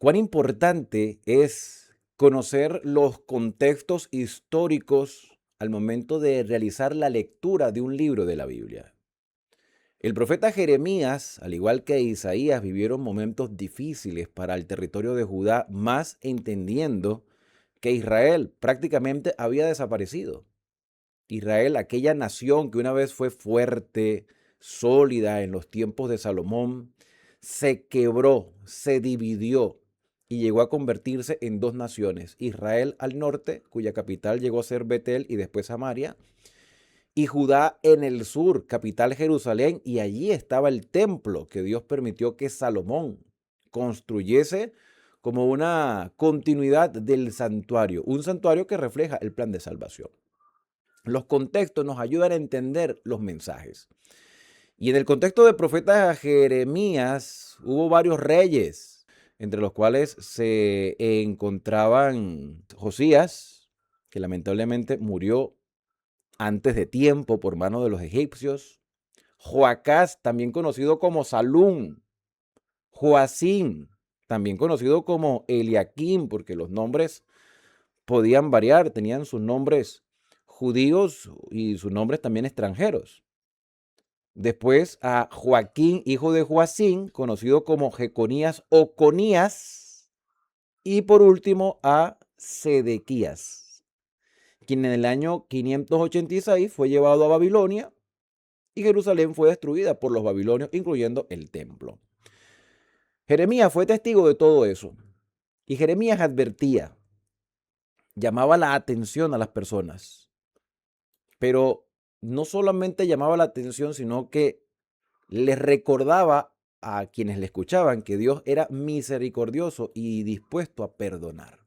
cuán importante es conocer los contextos históricos al momento de realizar la lectura de un libro de la Biblia. El profeta Jeremías, al igual que Isaías, vivieron momentos difíciles para el territorio de Judá, más entendiendo que Israel prácticamente había desaparecido. Israel, aquella nación que una vez fue fuerte, sólida en los tiempos de Salomón, se quebró, se dividió y llegó a convertirse en dos naciones. Israel al norte, cuya capital llegó a ser Betel y después Samaria, y Judá en el sur, capital Jerusalén, y allí estaba el templo que Dios permitió que Salomón construyese como una continuidad del santuario, un santuario que refleja el plan de salvación. Los contextos nos ayudan a entender los mensajes. Y en el contexto del profeta Jeremías hubo varios reyes, entre los cuales se encontraban Josías, que lamentablemente murió antes de tiempo por mano de los egipcios, Joacás, también conocido como Salum, Joacim, también conocido como Eliakim, porque los nombres podían variar, tenían sus nombres judíos y sus nombres también extranjeros. Después a Joaquín, hijo de Joacim, conocido como Jeconías o Conías. Y por último a Sedequías, quien en el año 586 fue llevado a Babilonia y Jerusalén fue destruida por los babilonios, incluyendo el templo. Jeremías fue testigo de todo eso. Y Jeremías advertía, llamaba la atención a las personas. Pero no solamente llamaba la atención, sino que les recordaba a quienes le escuchaban que Dios era misericordioso y dispuesto a perdonar.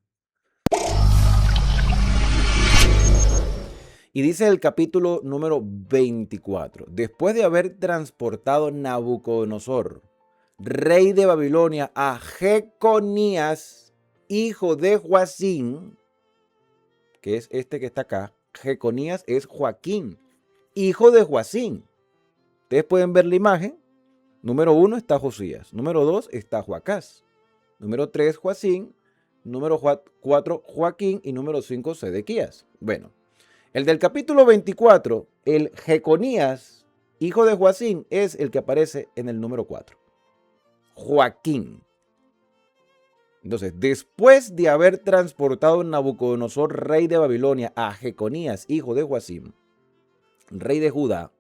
Y dice el capítulo número 24, después de haber transportado Nabucodonosor, rey de Babilonia, a Jeconías, hijo de Joacim, que es este que está acá, Jeconías es Joaquín, hijo de Joacim. Ustedes pueden ver la imagen. Número 1 está Josías. Número 2 está Joacás. Número 3 Joacim. Número 4 Joaquín. Y número 5 Sedequías. Bueno, el del capítulo 24, el Jeconías, hijo de Joacim, es el que aparece en el número 4. Joaquín. Entonces, después de haber transportado Nabucodonosor, rey de Babilonia, a Jeconías, hijo de Joacim, rey de Judá,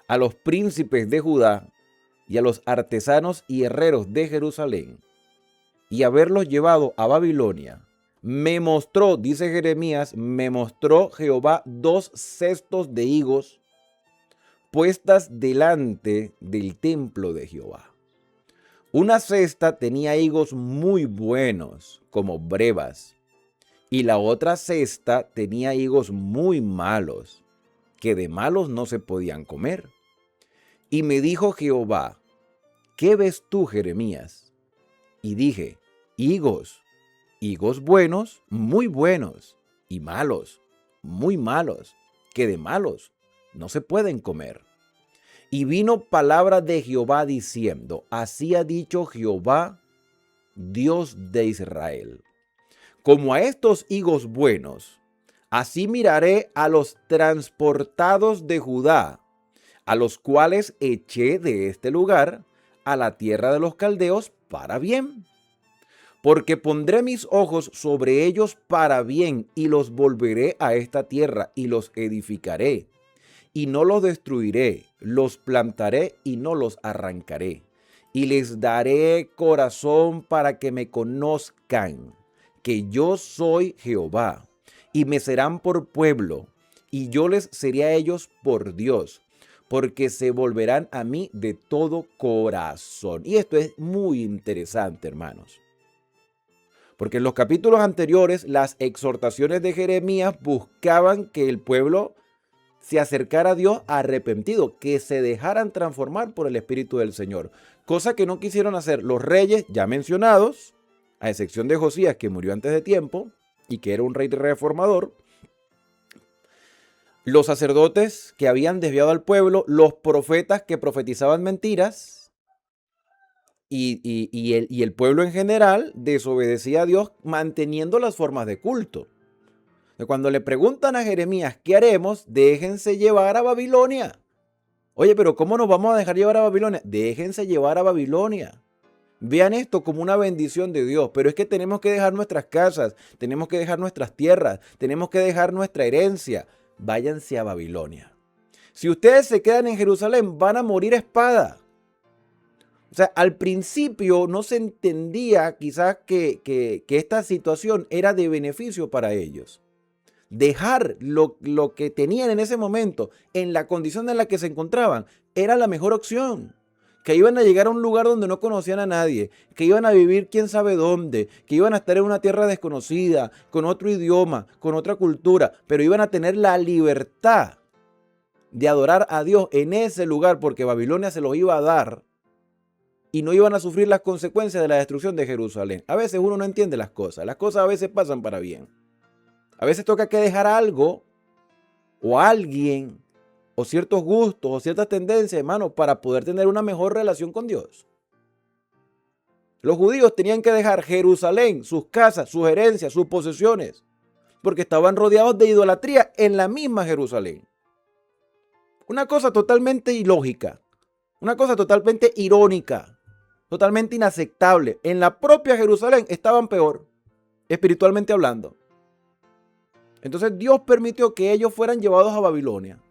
a los príncipes de Judá y a los artesanos y herreros de Jerusalén, y haberlos llevado a Babilonia, me mostró, dice Jeremías, me mostró Jehová 2 cestos de higos puestas delante del templo de Jehová. Una cesta tenía higos muy buenos, como brevas, y la otra cesta tenía higos muy malos, que de malos no se podían comer. Y me dijo Jehová, ¿qué ves tú, Jeremías? Y dije, higos, higos buenos, muy buenos, y malos, muy malos, que de malos no se pueden comer. Y vino palabra de Jehová diciendo, así ha dicho Jehová, Dios de Israel, como a estos higos buenos, así miraré a los transportados de Judá, a los cuales eché de este lugar a la tierra de los caldeos para bien. Porque pondré mis ojos sobre ellos para bien y los volveré a esta tierra y los edificaré. Y no los destruiré, los plantaré y no los arrancaré. Y les daré corazón para que me conozcan, que yo soy Jehová. Y me serán por pueblo, y yo les seré a ellos por Dios, porque se volverán a mí de todo corazón. Y esto es muy interesante, hermanos. Porque en los capítulos anteriores, las exhortaciones de Jeremías buscaban que el pueblo se acercara a Dios arrepentido, que se dejaran transformar por el Espíritu del Señor. Cosa que no quisieron hacer los reyes ya mencionados, a excepción de Josías, que murió antes de tiempo y que era un rey reformador. Los sacerdotes que habían desviado al pueblo, los profetas que profetizaban mentiras y el pueblo en general desobedecía a Dios manteniendo las formas de culto. Cuando le preguntan a Jeremías, ¿qué haremos? Déjense llevar a Babilonia. Oye, pero ¿cómo nos vamos a dejar llevar a Babilonia? Déjense llevar a Babilonia. Vean esto como una bendición de Dios, pero es que tenemos que dejar nuestras casas, tenemos que dejar nuestras tierras, tenemos que dejar nuestra herencia. Váyanse a Babilonia. Si ustedes se quedan en Jerusalén, van a morir a espada. O sea, al principio no se entendía quizás que esta situación era de beneficio para ellos. Dejar lo que tenían en ese momento, en la condición en la que se encontraban, era la mejor opción. Que iban a llegar a un lugar donde no conocían a nadie, que iban a vivir quién sabe dónde, que iban a estar en una tierra desconocida, con otro idioma, con otra cultura, pero iban a tener la libertad de adorar a Dios en ese lugar porque Babilonia se los iba a dar y no iban a sufrir las consecuencias de la destrucción de Jerusalén. A veces uno no entiende las cosas a veces pasan para bien. A veces toca que dejar algo o a alguien o ciertos gustos o ciertas tendencias, hermano, para poder tener una mejor relación con Dios. Los judíos tenían que dejar Jerusalén, sus casas, sus herencias, sus posesiones, porque estaban rodeados de idolatría en la misma Jerusalén. Una cosa totalmente ilógica, una cosa totalmente irónica, totalmente inaceptable. En la propia Jerusalén estaban peor, espiritualmente hablando. Entonces Dios permitió que ellos fueran llevados a Babilonia.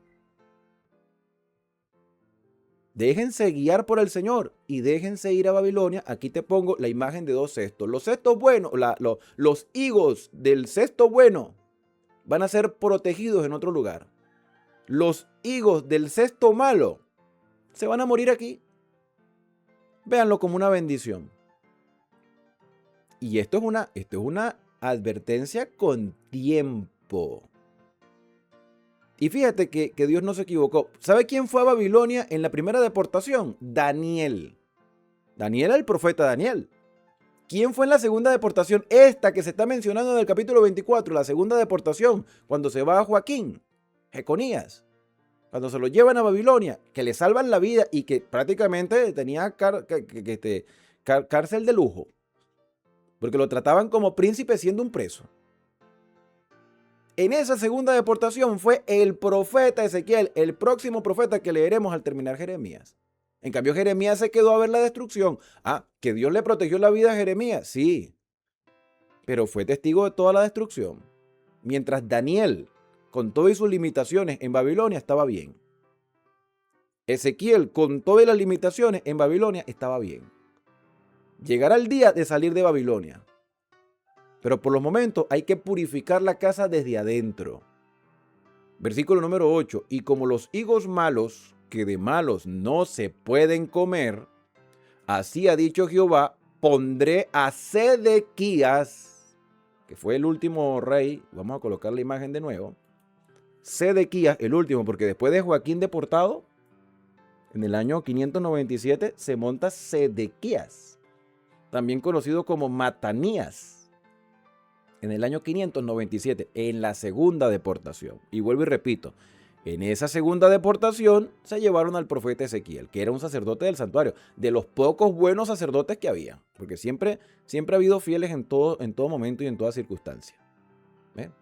Déjense guiar por el Señor y déjense ir a Babilonia. Aquí te pongo la imagen de dos cestos. Los cestos buenos, los higos del cesto bueno van a ser protegidos en otro lugar. Los higos del cesto malo se van a morir aquí. Véanlo como una bendición. Y esto es una advertencia con tiempo. Y fíjate que Dios no se equivocó. ¿Sabe quién fue a Babilonia en la primera deportación? Daniel. Daniel era el profeta Daniel. ¿Quién fue en la segunda deportación? Esta que se está mencionando en el capítulo 24, la segunda deportación, cuando se va a Joaquín, Jeconías. Cuando se lo llevan a Babilonia, que le salvan la vida y que prácticamente tenía cárcel de lujo. Porque lo trataban como príncipe siendo un preso. En esa segunda deportación fue el profeta Ezequiel, el próximo profeta que leeremos al terminar Jeremías. En cambio, Jeremías se quedó a ver la destrucción. ¿Que Dios le protegió la vida a Jeremías? Sí, pero fue testigo de toda la destrucción. Mientras Daniel, con todas sus limitaciones en Babilonia, estaba bien. Ezequiel, con todas las limitaciones en Babilonia, estaba bien. Llegará el día de salir de Babilonia. Pero por los momentos hay que purificar la casa desde adentro. Versículo número 8. Y como los higos malos, que de malos no se pueden comer, así ha dicho Jehová, pondré a Sedequías, que fue el último rey, vamos a colocar la imagen de nuevo, Sedequías, el último, porque después de Joaquín deportado, en el año 597 se monta Sedequías, también conocido como Matanías. En el año 597, en la segunda deportación. Y vuelvo y repito, en esa segunda deportación se llevaron al profeta Ezequiel, que era un sacerdote del santuario, de los pocos buenos sacerdotes que había, porque siempre ha habido fieles en todo momento y en toda circunstancia. ¿Ven?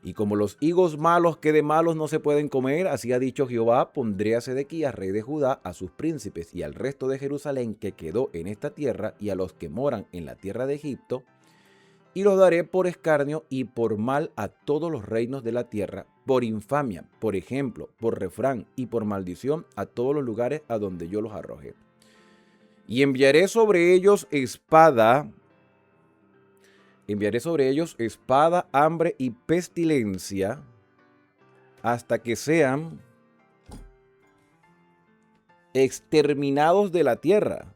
Y como los higos malos que de malos no se pueden comer, así ha dicho Jehová, pondré a Sedequías, rey de Judá, a sus príncipes y al resto de Jerusalén que quedó en esta tierra y a los que moran en la tierra de Egipto, y los daré por escarnio y por mal a todos los reinos de la tierra, por infamia, por ejemplo, por refrán y por maldición a todos los lugares a donde yo los arroje. Y enviaré sobre ellos espada, hambre y pestilencia, hasta que sean exterminados de la tierra.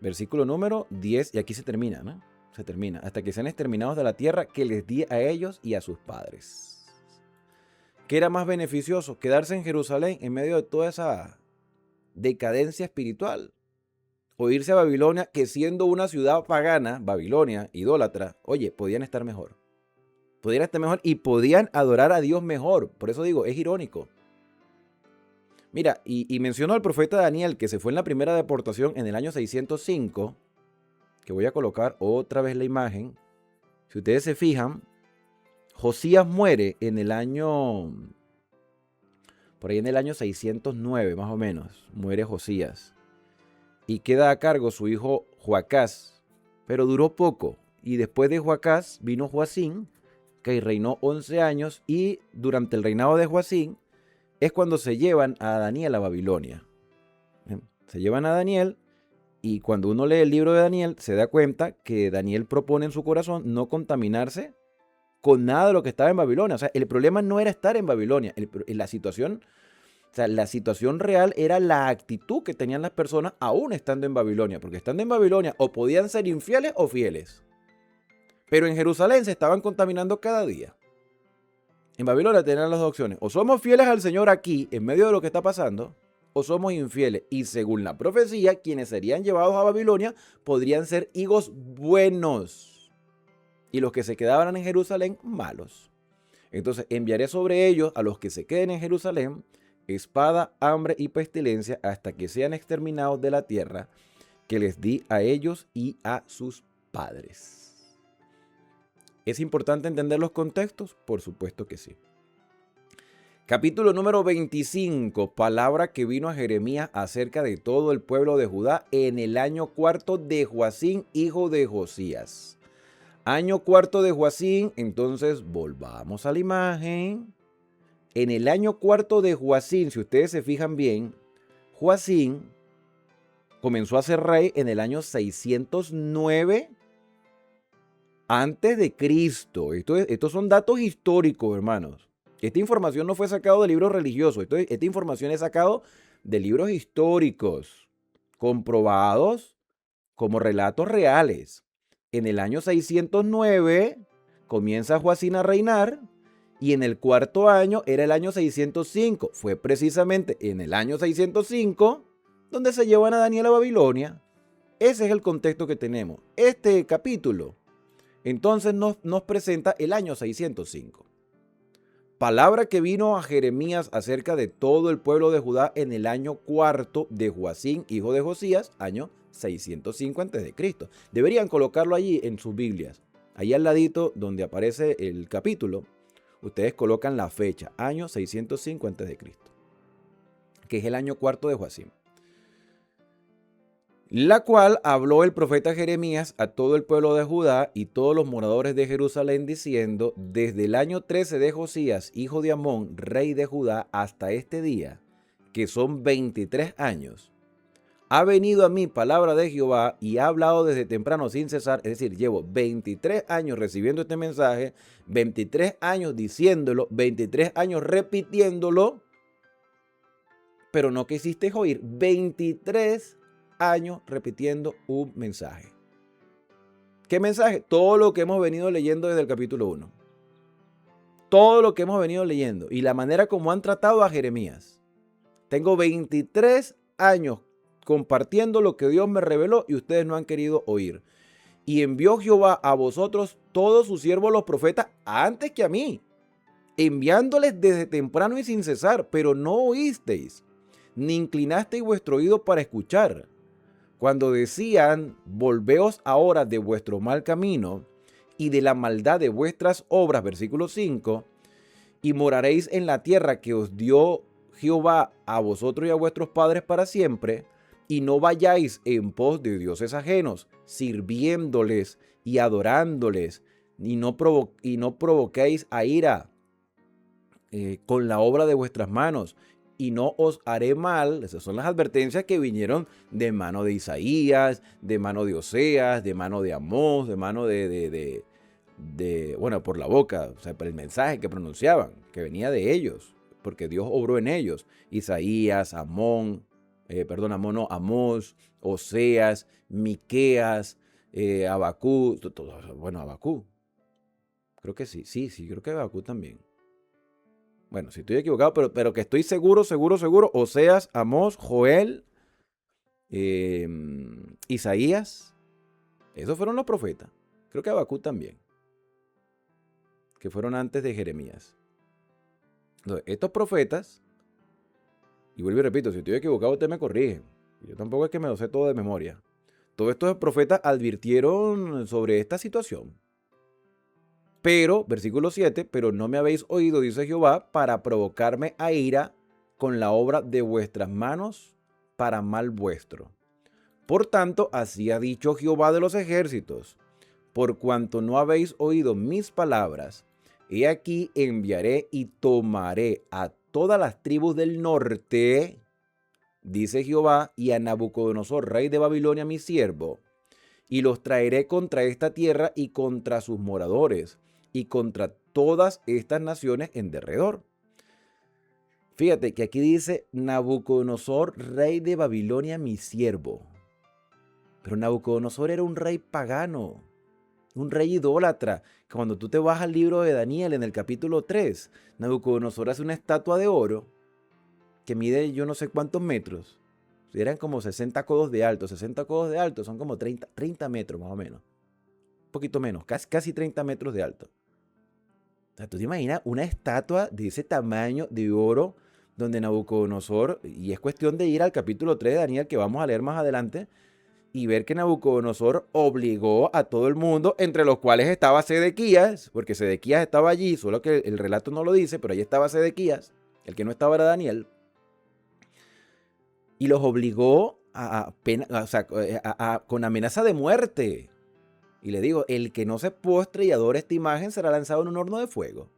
Versículo número 10, y aquí se termina, ¿no? Se termina, hasta que sean exterminados de la tierra que les di a ellos y a sus padres. ¿Qué era más beneficioso? Quedarse en Jerusalén en medio de toda esa decadencia espiritual. O irse a Babilonia, que siendo una ciudad pagana, Babilonia, idólatra, oye, podían estar mejor. Podían estar mejor y podían adorar a Dios mejor. Por eso digo, es irónico. Mira, y menciono al profeta Daniel, que se fue en la primera deportación en el año 605, que voy a colocar otra vez la imagen. Si ustedes se fijan, Josías muere en el año, por ahí en el año 609 más o menos, muere Josías. Y queda a cargo su hijo Joacás, pero duró poco. Y después de Joacás vino Joacín, que reinó 11 años, y durante el reinado de Joacín es cuando se llevan a Daniel a Babilonia. Se llevan a Daniel, y cuando uno lee el libro de Daniel se da cuenta que Daniel propone en su corazón no contaminarse con nada de lo que estaba en Babilonia. O sea, el problema no era estar en Babilonia, la situación real era la actitud que tenían las personas aún estando en Babilonia, porque estando en Babilonia o podían ser infieles o fieles. Pero en Jerusalén se estaban contaminando cada día. En Babilonia tenían las dos opciones: o somos fieles al Señor aquí, en medio de lo que está pasando, o somos infieles. Y según la profecía, quienes serían llevados a Babilonia podrían ser higos buenos, y los que se quedaban en Jerusalén, malos. Entonces enviaré sobre ellos, a los que se queden en Jerusalén, espada, hambre y pestilencia, hasta que sean exterminados de la tierra que les di a ellos y a sus padres. ¿Es importante entender los contextos? Por supuesto que sí. Capítulo número 25, palabra que vino a Jeremías acerca de todo el pueblo de Judá en el año cuarto de Joacín, hijo de Josías. Año cuarto de Joacín, entonces volvamos a la imagen. En el año cuarto de Joacín, si ustedes se fijan bien, Joacín comenzó a ser rey en el año 609 antes de Cristo. Estos son datos históricos, hermanos. Esta información no fue sacada de libros religiosos. Esta información es sacada de libros históricos, comprobados como relatos reales. En el año 609 comienza Joacín a reinar, y en el cuarto año era el año 605. Fue precisamente en el año 605 donde se llevan a Daniel a Babilonia. Ese es el contexto que tenemos. Este capítulo entonces nos presenta el año 605. Palabra que vino a Jeremías acerca de todo el pueblo de Judá en el año cuarto de Joacín, hijo de Josías, año 605 a.C. Deberían colocarlo allí en sus Biblias. Ahí al ladito donde aparece el capítulo, ustedes colocan la fecha, año 605 a.C., que es el año cuarto de Joacín. La cual habló el profeta Jeremías a todo el pueblo de Judá y todos los moradores de Jerusalén, diciendo: desde el año 13 de Josías, hijo de Amón, rey de Judá, hasta este día, que son 23 años, ha venido a mí palabra de Jehová y ha hablado desde temprano sin cesar. Es decir, llevo 23 años recibiendo este mensaje, 23 años diciéndolo, 23 años repitiéndolo, pero no quisiste oír. 23 años repitiendo un mensaje. ¿Qué mensaje? Todo lo que hemos venido leyendo desde el capítulo 1. Todo lo que hemos venido leyendo y la manera como han tratado a Jeremías. Tengo 23 años compartiendo lo que Dios me reveló y ustedes no han querido oír. Y envió Jehová a vosotros todos sus siervos los profetas antes que a mí, enviándoles desde temprano y sin cesar, pero no oísteis, ni inclinasteis vuestro oído para escuchar. Cuando decían: volveos ahora de vuestro mal camino y de la maldad de vuestras obras, versículo 5, y moraréis en la tierra que os dio Jehová a vosotros y a vuestros padres para siempre, y no vayáis en pos de dioses ajenos, sirviéndoles y adorándoles, y no provoquéis a ira con la obra de vuestras manos, y no os haré mal. Esas son las advertencias que vinieron de mano de Isaías, de mano de Oseas, de mano de Amós, de mano bueno, por la boca, o sea, por el mensaje que pronunciaban, que venía de ellos, porque Dios obró en ellos. Isaías, Amós, Oseas, Miqueas, Abacú, bueno, Abacú, creo que sí, creo que Abacú también. Bueno, si estoy equivocado, pero que estoy seguro, Oseas, Amós, Joel, Isaías, esos fueron los profetas. Creo que Habacuc también, que fueron antes de Jeremías. Entonces, estos profetas Y vuelvo y repito, si estoy equivocado, usted me corrige. Yo tampoco es que me lo sé todo de memoria. Todos estos profetas advirtieron sobre esta situación. Pero, versículo 7, pero no me habéis oído, dice Jehová, para provocarme a ira con la obra de vuestras manos para mal vuestro. Por tanto, así ha dicho Jehová de los ejércitos, por cuanto no habéis oído mis palabras, he aquí enviaré y tomaré a todas las tribus del norte, dice Jehová, y a Nabucodonosor, rey de Babilonia, mi siervo, y los traeré contra esta tierra y contra sus moradores, y contra todas estas naciones en derredor. Fíjate que aquí dice Nabucodonosor, rey de Babilonia, mi siervo. Pero Nabucodonosor era un rey pagano, un rey idólatra. Cuando tú te vas al libro de Daniel en el capítulo 3, Nabucodonosor hace una estatua de oro que mide yo no sé cuántos metros. Eran como 60 codos de alto. 60 codos de alto son como 30 metros más o menos. Un poquito menos, casi 30 metros de alto. O sea, tú te imaginas una estatua de ese tamaño de oro donde Nabucodonosor, y es cuestión de ir al capítulo 3 de Daniel que vamos a leer más adelante, y ver que Nabucodonosor obligó a todo el mundo, entre los cuales estaba Sedequías, porque Sedequías estaba allí, solo que el relato no lo dice, pero allí estaba Sedequías, el que no estaba era Daniel, y los obligó con amenaza de muerte. Y le digo, el que no se postre y adore esta imagen será lanzado en un horno de fuego.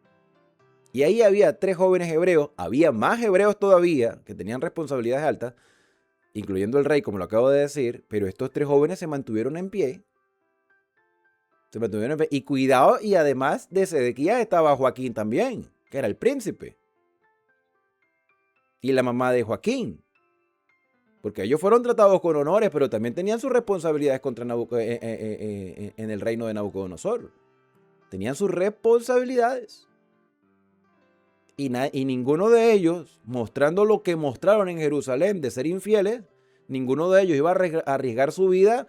Y ahí había 3 jóvenes hebreos, había más hebreos todavía, que tenían responsabilidades altas, incluyendo el rey, como lo acabo de decir, pero estos 3 jóvenes se mantuvieron en pie. Y cuidado, y además de Sedequías estaba Joaquín también, que era el príncipe. Y la mamá de Joaquín. Porque ellos fueron tratados con honores, pero también tenían sus responsabilidades en el reino de Nabucodonosor. Tenían sus responsabilidades. Y ninguno de ellos, mostrando lo que mostraron en Jerusalén de ser infieles, ninguno de ellos iba a arriesgar su vida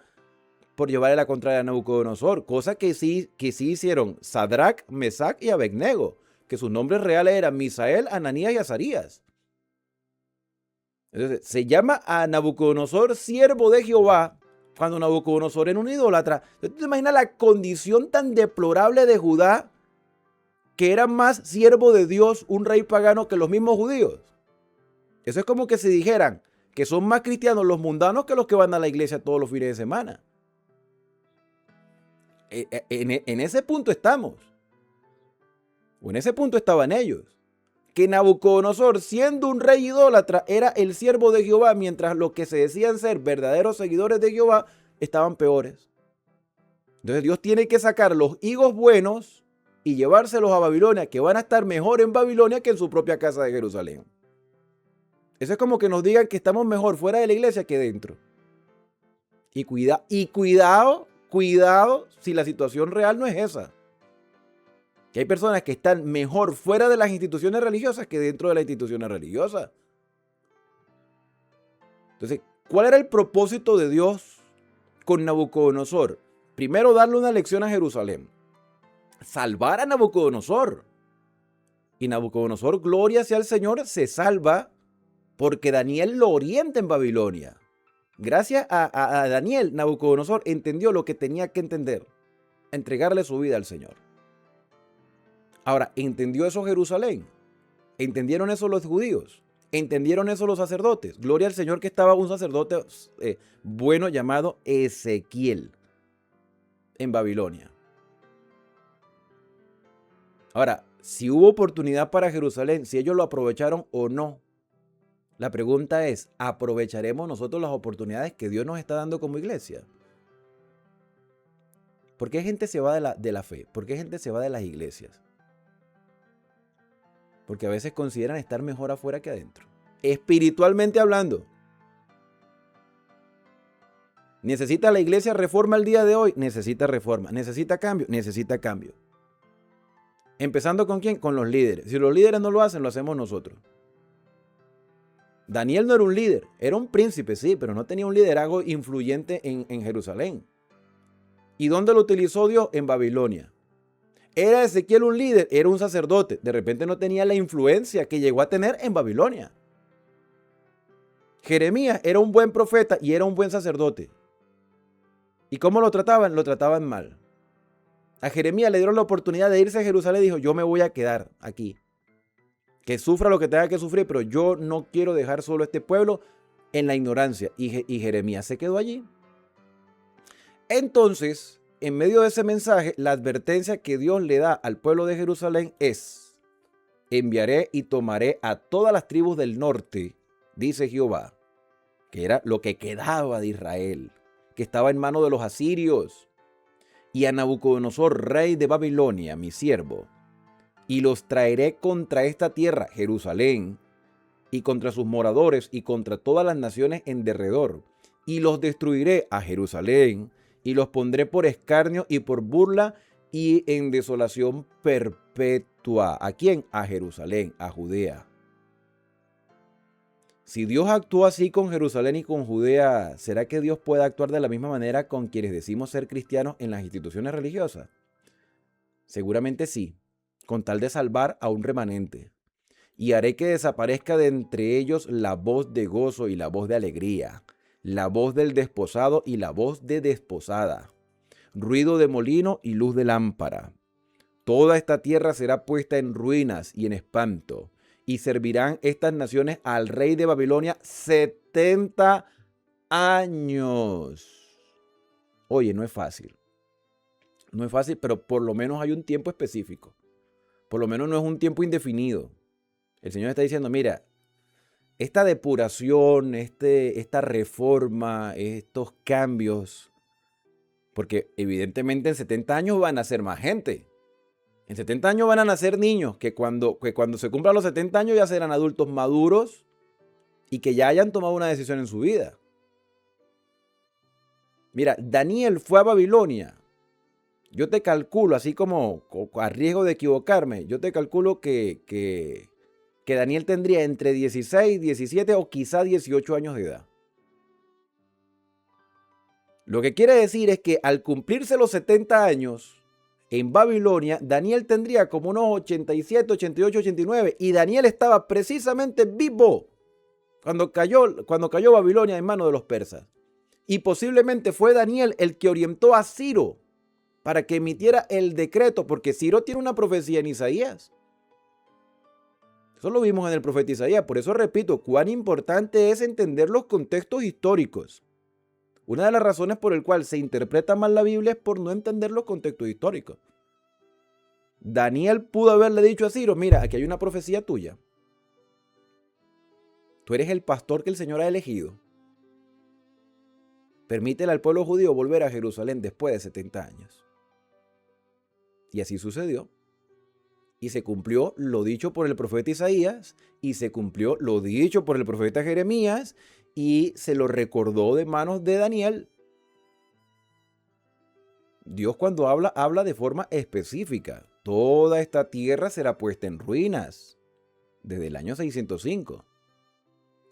por llevarle la contraria a Nabucodonosor. Cosa que sí hicieron Sadrach, Mesach y Abednego, que sus nombres reales eran Misael, Ananías y Azarías. Entonces, se llama a Nabucodonosor siervo de Jehová, cuando Nabucodonosor era un idólatra. ¿Tú te imaginas la condición tan deplorable de Judá, que era más siervo de Dios un rey pagano que los mismos judíos? Eso es como que si dijeran que son más cristianos los mundanos que los que van a la iglesia todos los fines de semana. En ese punto estamos. O en ese punto estaban ellos. Que Nabucodonosor, siendo un rey idólatra, era el siervo de Jehová, mientras los que se decían ser verdaderos seguidores de Jehová estaban peores. Entonces Dios tiene que sacar los higos buenos y llevárselos a Babilonia, que van a estar mejor en Babilonia que en su propia casa de Jerusalén. Eso es como que nos digan que estamos mejor fuera de la iglesia que dentro. Y cuidado si la situación real no es esa. Que hay personas que están mejor fuera de las instituciones religiosas que dentro de las instituciones religiosas. Entonces, ¿cuál era el propósito de Dios con Nabucodonosor? Primero, darle una lección a Jerusalén. Salvar a Nabucodonosor. Y Nabucodonosor, gloria sea al Señor, se salva porque Daniel lo orienta en Babilonia. Gracias a Daniel, Nabucodonosor entendió lo que tenía que entender. Entregarle su vida al Señor. Ahora, ¿entendió eso Jerusalén? ¿Entendieron eso los judíos? ¿Entendieron eso los sacerdotes? Gloria al Señor que estaba un sacerdote bueno llamado Ezequiel en Babilonia. Ahora, si hubo oportunidad para Jerusalén, si ellos lo aprovecharon o no, la pregunta es, ¿aprovecharemos nosotros las oportunidades que Dios nos está dando como iglesia? ¿Por qué gente se va de la fe? ¿Por qué gente se va de las iglesias? Porque a veces consideran estar mejor afuera que adentro. Espiritualmente hablando. ¿Necesita la iglesia reforma el día de hoy? Necesita reforma. ¿Necesita cambio? Necesita cambio. ¿Empezando con quién? Con los líderes. Si los líderes no lo hacen, lo hacemos nosotros. Daniel no era un líder. Era un príncipe, sí, pero no tenía un liderazgo influyente en Jerusalén. ¿Y dónde lo utilizó Dios? En Babilonia. ¿Era Ezequiel un líder? Era un sacerdote. De repente no tenía la influencia que llegó a tener en Babilonia. Jeremías era un buen profeta y era un buen sacerdote. ¿Y cómo lo trataban? Lo trataban mal. A Jeremías le dieron la oportunidad de irse a Jerusalén y dijo, yo me voy a quedar aquí. Que sufra lo que tenga que sufrir, pero yo no quiero dejar solo a este pueblo en la ignorancia. Y Jeremías se quedó allí. Entonces, en medio de ese mensaje, la advertencia que Dios le da al pueblo de Jerusalén es, enviaré y tomaré a todas las tribus del norte, dice Jehová, que era lo que quedaba de Israel, que estaba en manos de los asirios, y a Nabucodonosor, rey de Babilonia, mi siervo, y los traeré contra esta tierra, Jerusalén, y contra sus moradores, y contra todas las naciones en derredor, y los destruiré a Jerusalén, y los pondré por escarnio y por burla, y en desolación perpetua. ¿A quién? A Jerusalén, a Judea. Si Dios actuó así con Jerusalén y con Judea, ¿será que Dios puede actuar de la misma manera con quienes decimos ser cristianos en las instituciones religiosas? Seguramente sí, con tal de salvar a un remanente. Y haré que desaparezca de entre ellos la voz de gozo y la voz de alegría, la voz del desposado y la voz de desposada, ruido de molino y luz de lámpara. Toda esta tierra será puesta en ruinas y en espanto, y servirán estas naciones al rey de Babilonia 70 años. Oye, no es fácil. No es fácil, pero por lo menos hay un tiempo específico. Por lo menos no es un tiempo indefinido. El Señor está diciendo, mira, esta depuración, esta reforma, estos cambios, porque evidentemente en 70 años van a ser más gente. En 70 años van a nacer niños que cuando se cumplan los 70 años ya serán adultos maduros y que ya hayan tomado una decisión en su vida. Mira, Daniel fue a Babilonia. Yo te calculo, así como a riesgo de equivocarme, yo te calculo que Daniel tendría entre 16, 17 o quizá 18 años de edad. Lo que quiere decir es que al cumplirse los 70 años, en Babilonia, Daniel tendría como unos 87, 88, 89 y Daniel estaba precisamente vivo cuando cayó Babilonia en manos de los persas. Y posiblemente fue Daniel el que orientó a Ciro para que emitiera el decreto, porque Ciro tiene una profecía en Isaías. Eso lo vimos en el profeta Isaías. Por eso repito, cuán importante es entender los contextos históricos. Una de las razones por el cual se interpreta mal la Biblia es por no entender los contextos históricos. Daniel pudo haberle dicho a Ciro, mira, aquí hay una profecía tuya. Tú eres el pastor que el Señor ha elegido. Permítele al pueblo judío volver a Jerusalén después de 70 años. Y así sucedió. Y se cumplió lo dicho por el profeta Isaías, y se cumplió lo dicho por el profeta Jeremías, y se lo recordó de manos de Daniel. Dios cuando habla de forma específica. Toda esta tierra será puesta en ruinas desde el año 605.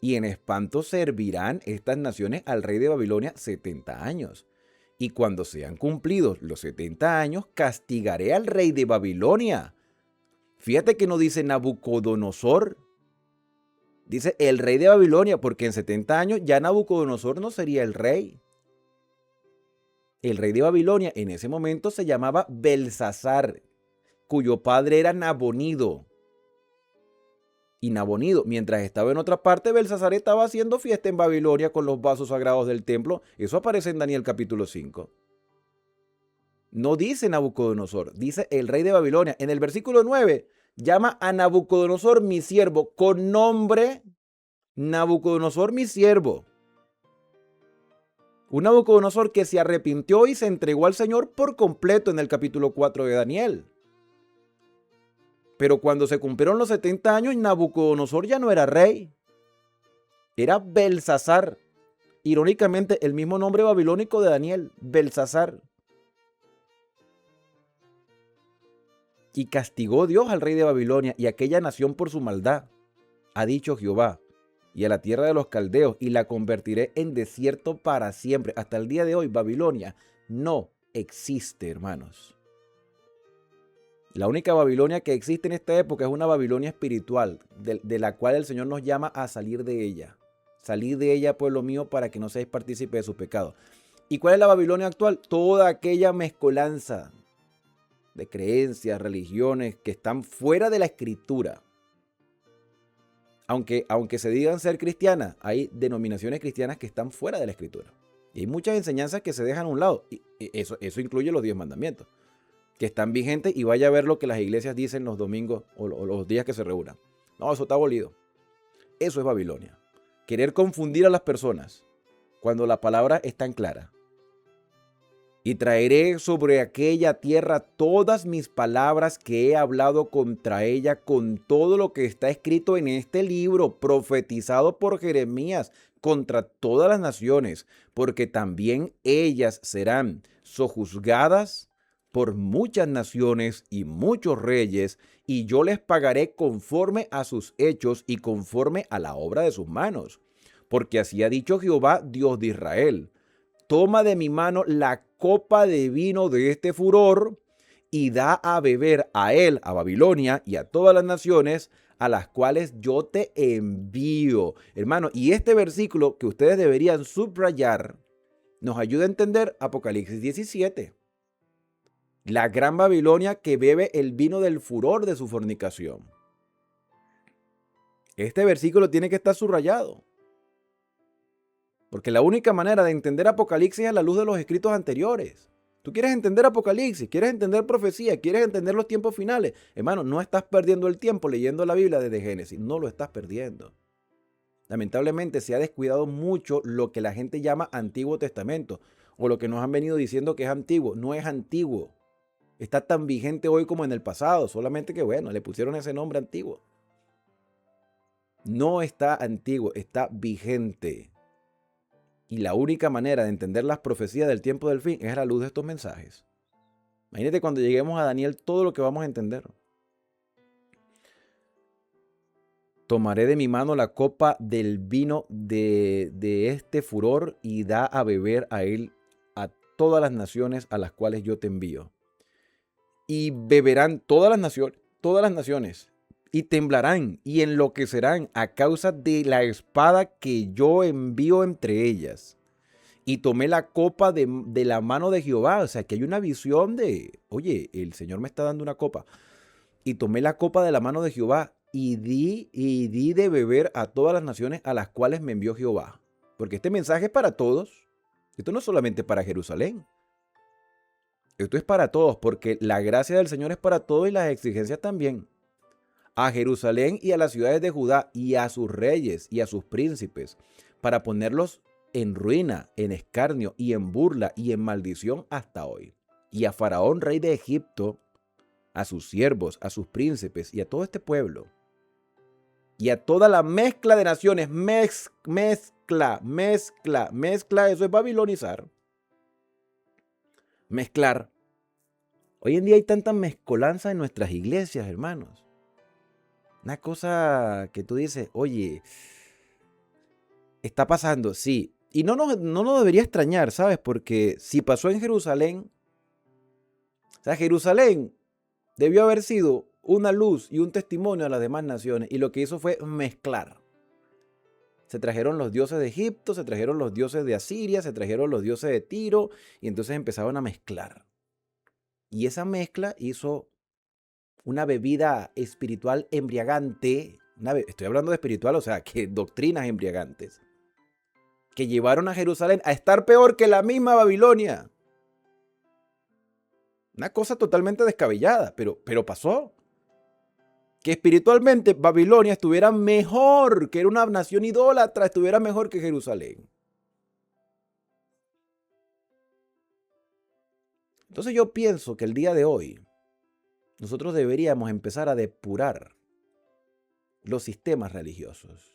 Y en espanto servirán estas naciones al rey de Babilonia 70 años. Y cuando sean cumplidos los 70 años, castigaré al rey de Babilonia. Fíjate que no dice Nabucodonosor, dice el rey de Babilonia, porque en 70 años ya Nabucodonosor no sería el rey. El rey de Babilonia en ese momento se llamaba Belsasar, cuyo padre era Nabonido. Y Nabonido, mientras estaba en otra parte, Belsasar estaba haciendo fiesta en Babilonia con los vasos sagrados del templo. Eso aparece en Daniel capítulo 5. No dice Nabucodonosor, dice el rey de Babilonia. En el versículo 9 llama a Nabucodonosor mi siervo, con nombre Nabucodonosor mi siervo. Un Nabucodonosor que se arrepintió y se entregó al Señor por completo en el capítulo 4 de Daniel. Pero cuando se cumplieron los 70 años, Nabucodonosor ya no era rey. Era Belsasar. Irónicamente, el mismo nombre babilónico de Daniel, Belsasar. Y castigó Dios al rey de Babilonia y a aquella nación por su maldad, ha dicho Jehová, y a la tierra de los caldeos, y la convertiré en desierto para siempre. Hasta el día de hoy, Babilonia no existe, hermanos. La única Babilonia que existe en esta época es una Babilonia espiritual, de la cual el Señor nos llama a salir de ella. Salid de ella, pueblo mío, para que no seáis partícipe de sus pecados. ¿Y cuál es la Babilonia actual? Toda aquella mezcolanza de creencias, religiones que están fuera de la escritura. Aunque se digan ser cristianas, hay denominaciones cristianas que están fuera de la escritura. Y hay muchas enseñanzas que se dejan a un lado. Y eso incluye los 10 mandamientos, que están vigentes, y vaya a ver lo que las iglesias dicen los domingos o los días que se reúnan. No, eso está abolido. Eso es Babilonia. Querer confundir a las personas cuando la palabra es tan clara. Y traeré sobre aquella tierra todas mis palabras que he hablado contra ella, con todo lo que está escrito en este libro, profetizado por Jeremías, contra todas las naciones, porque también ellas serán sojuzgadas por muchas naciones y muchos reyes, y yo les pagaré conforme a sus hechos y conforme a la obra de sus manos. Porque así ha dicho Jehová, Dios de Israel: toma de mi mano la copa de vino de este furor y da a beber a él, a Babilonia y a todas las naciones a las cuales yo te envío. Hermano, y este versículo que ustedes deberían subrayar nos ayuda a entender Apocalipsis 17. La gran Babilonia que bebe el vino del furor de su fornicación. Este versículo tiene que estar subrayado. Porque la única manera de entender Apocalipsis es a la luz de los escritos anteriores. Tú quieres entender Apocalipsis, quieres entender profecía, quieres entender los tiempos finales. Hermano, no estás perdiendo el tiempo leyendo la Biblia desde Génesis. No lo estás perdiendo. Lamentablemente se ha descuidado mucho lo que la gente llama Antiguo Testamento, o lo que nos han venido diciendo que es antiguo. No es antiguo. Está tan vigente hoy como en el pasado, solamente que, bueno, le pusieron ese nombre antiguo. No está antiguo, está vigente. Y la única manera de entender las profecías del tiempo del fin es a la luz de estos mensajes. Imagínate cuando lleguemos a Daniel todo lo que vamos a entender. Tomaré de mi mano la copa del vino de este furor y da a beber a él a todas las naciones a las cuales yo te envío. Y beberán todas las naciones, y temblarán y enloquecerán a causa de la espada que yo envío entre ellas. Y tomé la copa de la mano de Jehová. O sea, que hay una visión de, oye, el Señor me está dando una copa. Y tomé la copa de la mano de Jehová y di de beber a todas las naciones a las cuales me envió Jehová. Porque este mensaje es para todos. Esto no es solamente para Jerusalén. Esto es para todos, porque la gracia del Señor es para todos y las exigencias también. A Jerusalén y a las ciudades de Judá y a sus reyes y a sus príncipes, para ponerlos en ruina, en escarnio y en burla y en maldición hasta hoy. Y a Faraón, rey de Egipto, a sus siervos, a sus príncipes y a todo este pueblo. Y a toda la mezcla de naciones, mezcla, eso es babilonizar. Mezclar. Hoy en día hay tanta mezcolanza en nuestras iglesias, hermanos. Una cosa que tú dices, oye, está pasando, sí. Y no nos debería extrañar, ¿sabes? Porque si pasó en Jerusalén, o sea, Jerusalén debió haber sido una luz y un testimonio a las demás naciones. Y lo que hizo fue mezclar. Se trajeron los dioses de Egipto, se trajeron los dioses de Asiria, se trajeron los dioses de Tiro, y entonces empezaron a mezclar. Y esa mezcla hizo una bebida espiritual embriagante. Estoy hablando de espiritual, o sea, que doctrinas embriagantes, que llevaron a Jerusalén a estar peor que la misma Babilonia. Una cosa totalmente descabellada, pero pasó. Que espiritualmente Babilonia estuviera mejor, que era una nación idólatra, estuviera mejor que Jerusalén. Entonces yo pienso que el día de hoy nosotros deberíamos empezar a depurar los sistemas religiosos.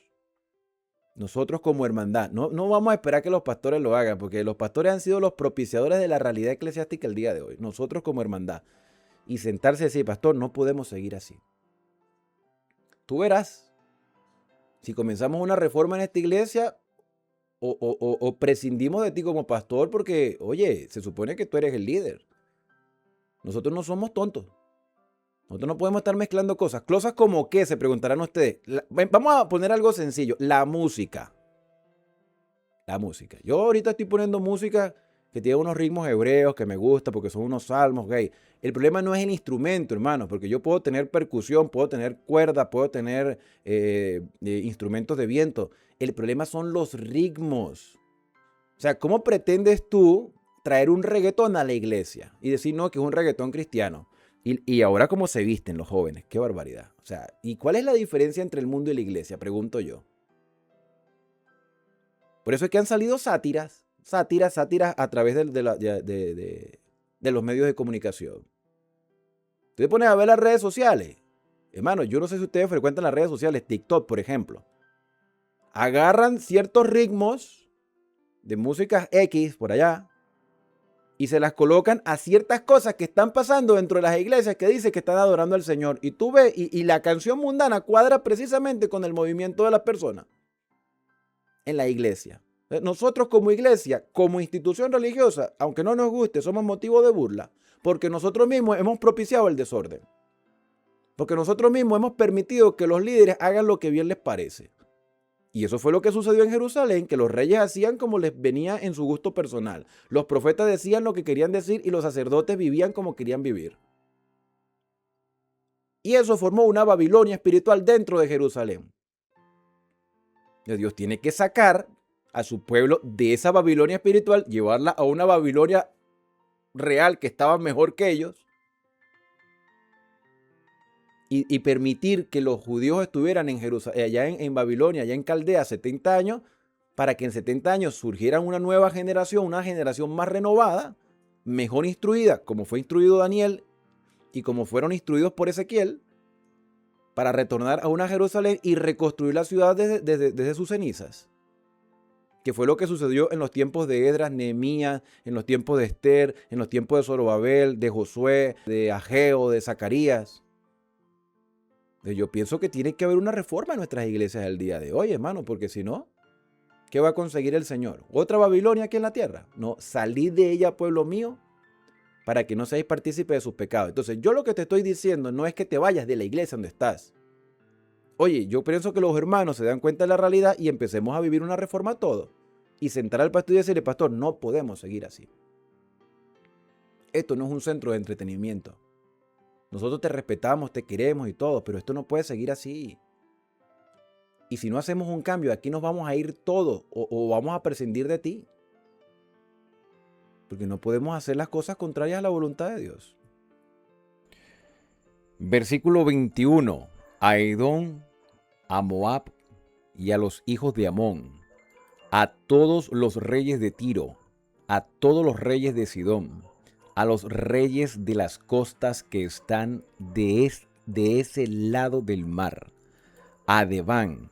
Nosotros como hermandad, no vamos a esperar que los pastores lo hagan, porque los pastores han sido los propiciadores de la realidad eclesiástica el día de hoy. Nosotros como hermandad. Y sentarse y decir, pastor, no podemos seguir así. Tú verás, si comenzamos una reforma en esta iglesia o prescindimos de ti como pastor porque, oye, se supone que tú eres el líder. Nosotros no somos tontos. Nosotros no podemos estar mezclando cosas. ¿Cosas como qué? Se preguntarán ustedes. Vamos a poner algo sencillo. La música. La música. Yo ahorita estoy poniendo música que tiene unos ritmos hebreos que me gusta porque son unos salmos, gay. El problema no es el instrumento, hermano, porque yo puedo tener percusión, puedo tener cuerda, puedo tener instrumentos de viento. El problema son los ritmos. O sea, ¿cómo pretendes tú traer un reggaetón a la iglesia y decir, no, que es un reggaetón cristiano? Y ahora cómo se visten los jóvenes, qué barbaridad. O sea, ¿y cuál es la diferencia entre el mundo y la iglesia? Pregunto yo. Por eso es que han salido sátiras a través de los medios de comunicación. Tú te pones a ver las redes sociales. Hermano, yo no sé si ustedes frecuentan las redes sociales, TikTok, por ejemplo. Agarran ciertos ritmos de música X por allá y se las colocan a ciertas cosas que están pasando dentro de las iglesias que dice que están adorando al Señor. Y tú ves, y la canción mundana cuadra precisamente con el movimiento de las personas en la iglesia. Nosotros como iglesia, como institución religiosa, aunque no nos guste, somos motivo de burla, porque nosotros mismos hemos propiciado el desorden. Porque nosotros mismos hemos permitido que los líderes hagan lo que bien les parece. Y eso fue lo que sucedió en Jerusalén, que los reyes hacían como les venía en su gusto personal. Los profetas decían lo que querían decir y los sacerdotes vivían como querían vivir. Y eso formó una Babilonia espiritual dentro de Jerusalén. Dios tiene que sacar a su pueblo de esa Babilonia espiritual, llevarla a una Babilonia real que estaba mejor que ellos y permitir que los judíos estuvieran en Jerusalén, allá en Babilonia, allá en Caldea, 70 años, para que en 70 años surgiera una nueva generación, una generación más renovada, mejor instruida, como fue instruido Daniel y como fueron instruidos por Ezequiel, para retornar a una Jerusalén y reconstruir la ciudad desde sus cenizas. Que fue lo que sucedió en los tiempos de Esdras, Nehemías, en los tiempos de Esther, en los tiempos de Zorobabel, de Josué, de Ageo, de Zacarías. Yo pienso que tiene que haber una reforma en nuestras iglesias el día de hoy, hermano, porque si no, ¿qué va a conseguir el Señor? ¿Otra Babilonia aquí en la tierra? No, salid de ella, pueblo mío, para que no seáis partícipes de sus pecados. Entonces, yo lo que te estoy diciendo no es que te vayas de la iglesia donde estás. Oye, yo pienso que los hermanos se dan cuenta de la realidad y empecemos a vivir una reforma todo. Y sentar al pastor y decirle, pastor, no podemos seguir así. Esto no es un centro de entretenimiento. Nosotros te respetamos, te queremos y todo, pero esto no puede seguir así. Y si no hacemos un cambio, aquí nos vamos a ir todos o vamos a prescindir de ti. Porque no podemos hacer las cosas contrarias a la voluntad de Dios. Versículo 21. A Edom, a Moab y a los hijos de Amón, a todos los reyes de Tiro, a todos los reyes de Sidón, a los reyes de las costas que están de ese lado del mar, a Deván,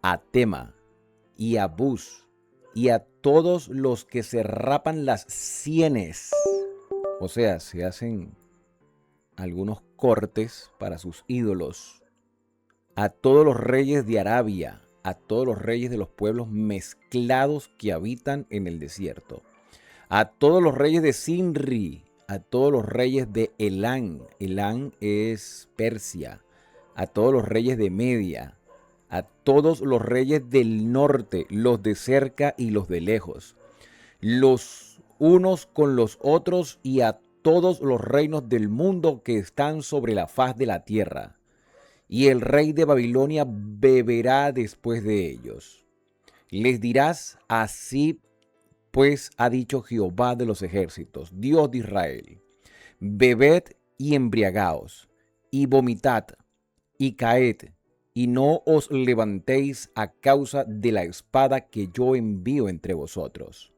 a Tema y a Bus, y a todos los que se rapan las sienes. O sea, se hacen algunos cortes para sus ídolos. A todos los reyes de Arabia, a todos los reyes de los pueblos mezclados que habitan en el desierto, a todos los reyes de Sinri, a todos los reyes de Elán, Elán es Persia, a todos los reyes de Media, a todos los reyes del norte, los de cerca y los de lejos, los unos con los otros y a todos los reinos del mundo que están sobre la faz de la tierra. Y el rey de Babilonia beberá después de ellos. Les dirás, así pues ha dicho Jehová de los ejércitos, Dios de Israel: bebed y embriagaos, y vomitad, y caed, y no os levantéis a causa de la espada que yo envío entre vosotros.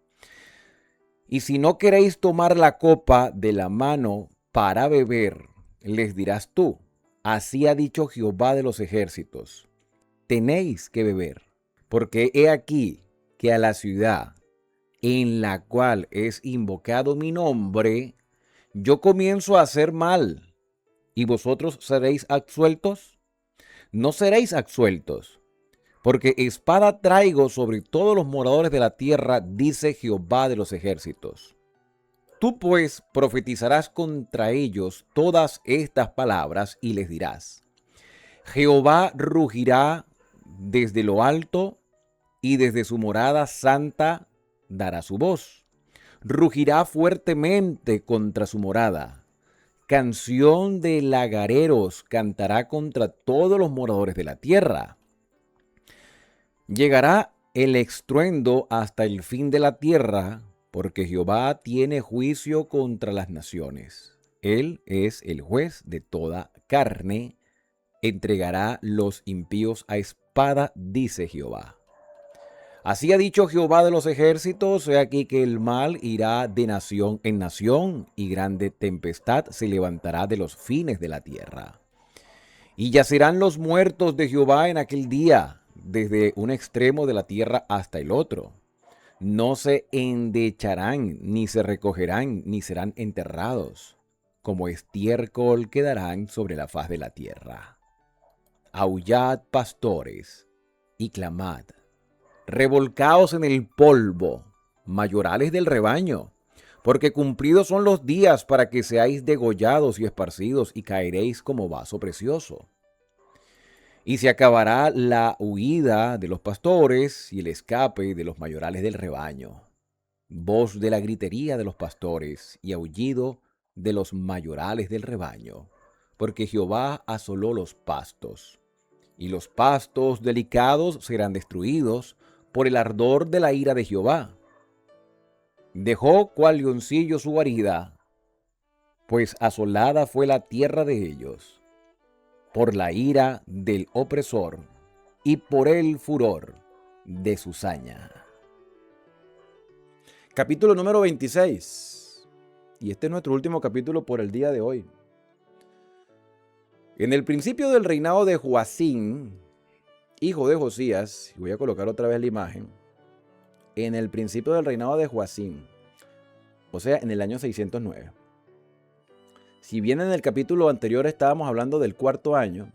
Y si no queréis tomar la copa de la mano para beber, les dirás tú, así ha dicho Jehová de los ejércitos: tenéis que beber, porque he aquí que a la ciudad en la cual es invocado mi nombre, yo comienzo a hacer mal, y vosotros seréis absueltos. No seréis absueltos, porque espada traigo sobre todos los moradores de la tierra, dice Jehová de los ejércitos. Tú pues profetizarás contra ellos todas estas palabras y les dirás: Jehová rugirá desde lo alto y desde su morada santa dará su voz. Rugirá fuertemente contra su morada. Canción de lagareros cantará contra todos los moradores de la tierra. Llegará el estruendo hasta el fin de la tierra, porque Jehová tiene juicio contra las naciones. Él es el juez de toda carne. Entregará los impíos a espada, dice Jehová. Así ha dicho Jehová de los ejércitos, he aquí que el mal irá de nación en nación, y grande tempestad se levantará de los fines de la tierra. Y yacerán los muertos de Jehová en aquel día, desde un extremo de la tierra hasta el otro. No se endecharán, ni se recogerán, ni serán enterrados. Como estiércol quedarán sobre la faz de la tierra. Aullad, pastores, y clamad. Revolcaos en el polvo, mayorales del rebaño, porque cumplidos son los días para que seáis degollados y esparcidos, y caeréis como vaso precioso. Y se acabará la huida de los pastores y el escape de los mayorales del rebaño. Voz de la gritería de los pastores y aullido de los mayorales del rebaño, porque Jehová asoló los pastos, y los pastos delicados serán destruidos por el ardor de la ira de Jehová. Dejó cual leoncillo su guarida, pues asolada fue la tierra de ellos, por la ira del opresor y por el furor de su saña. Capítulo número 26. Y este es nuestro último capítulo por el día de hoy. En el principio del reinado de Joacim, hijo de Josías, y voy a colocar otra vez la imagen, en el principio del reinado de Joacim, o sea, en el año 609. Si bien en el capítulo anterior estábamos hablando del cuarto año,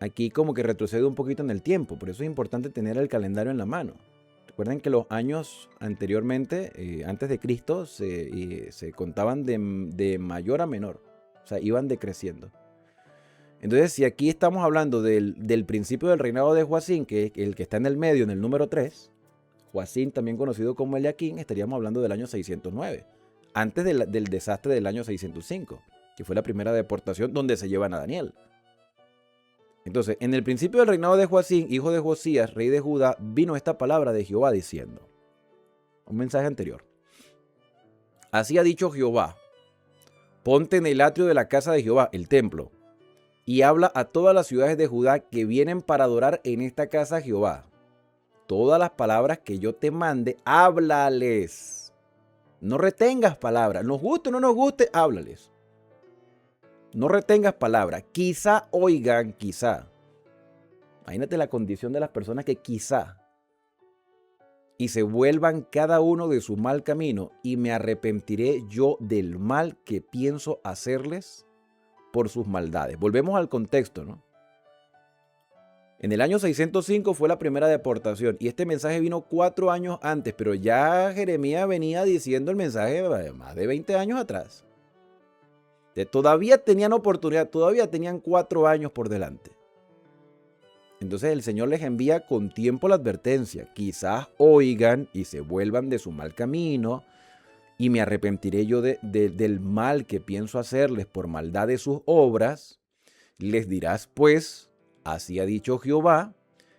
aquí como que retrocede un poquito en el tiempo, por eso es importante tener el calendario en la mano. Recuerden que los años anteriormente, antes de Cristo, se contaban de mayor a menor, o sea, iban decreciendo. Entonces, si aquí estamos hablando del principio del reinado de Joacim, que es el que está en el medio, en el número 3, Joacim, también conocido como Eliaquim, estaríamos hablando del año 609, antes del desastre del año 605, que fue la primera deportación donde se llevan a Daniel. Entonces, en el principio del reinado de Joacim, hijo de Josías, rey de Judá, vino esta palabra de Jehová diciendo, un mensaje anterior. Así ha dicho Jehová, ponte en el atrio de la casa de Jehová, el templo, y habla a todas las ciudades de Judá que vienen para adorar en esta casa a Jehová. Todas las palabras que yo te mande, háblales. No retengas palabras. Nos guste o no nos guste, háblales. No retengas palabras. Quizá oigan, quizá. Imagínate la condición de las personas que quizá. Y se vuelvan cada uno de su mal camino, y me arrepentiré yo del mal que pienso hacerles por sus maldades. Volvemos al contexto, ¿no? En el año 605 fue la primera deportación y este mensaje vino 4 años antes, pero ya Jeremías venía diciendo el mensaje más de 20 años atrás. Todavía tenían oportunidad, todavía tenían 4 años por delante. Entonces el Señor les envía con tiempo la advertencia. Quizás oigan y se vuelvan de su mal camino, y me arrepentiré yo del mal que pienso hacerles por maldad de sus obras. Les dirás pues, así ha dicho Jehová,